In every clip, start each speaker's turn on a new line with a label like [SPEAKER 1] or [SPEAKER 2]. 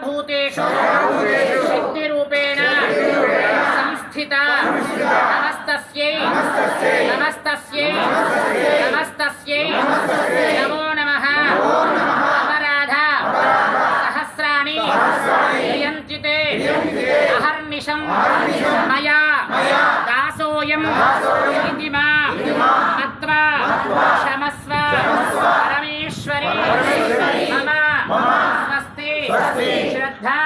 [SPEAKER 1] भूतेषु शक्तिरूपेण संस्थिता नमस्तस्यै नमस्तस्यै नमस्तस्यै नमो नमः अपराधा सहस्राणि क्रियन्ते अहर्निशं मया दासोऽयम् इति मा मत्वा क्षमस्व परमेश्वरी मम स्वस्ति श्रद्धा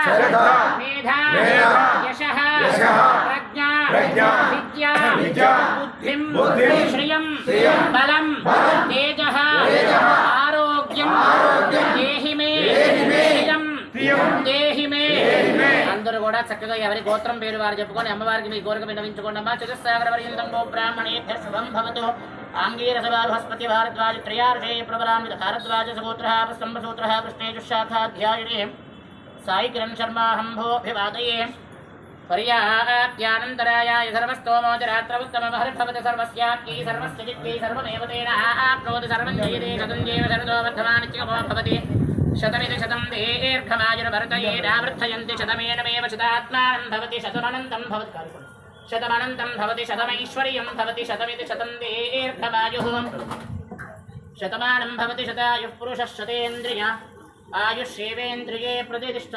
[SPEAKER 1] मेधा यशः प्रज्ञा विद्या बुद्धिं श्रियं बलं तेजः आरोग्यं देहि मे देहि मे అందరూ కూడా చక్కగా ఎవరి గోత్రం పేరు వారు చెప్పుకొని అమ్మవారికి మీ కోరిక విన్నవించుకోండి అమ్మా. చతుస్సాగర పర్యంతం గో బ్రాహ్మణేభ్య శుభం భవతు. ఆంగీరసభా బృహస్పతి భారద్వాజ త్రయార్షే ప్రబలాన్విత భారద్వాజ సగోత్రః స్తంభసూత్రః కృష్ణేజుశాఖాధ్యాయినే సాయి కిరణ్ శర్మాహంభోభివాదయే पर्याप्त्यानन्तरायाय सर्वस्तोमोजरात्रमुत्तममहर्भवति सर्वस्याप्यै सर्वस्य जित्यै सर्वमेव तेन आप्नोति सर्वं जयते शतं जैव शरदो वर्धमानित्यमो भवति शतमिति शतं दीर्घमायुर्भर्तयेनावृद्धयन्ति शतमेनमेव शतात्मानं भवति शतमनन्तं भवति शतमनन्तं भवति शतमैश्वर्यं भवति शतमिति शतं दीर्घमायुः शतमानं भवति शतायुः पुरुषः शतेन्द्रिय आयुष्येवेन्द्रिये प्रतिष्ठते।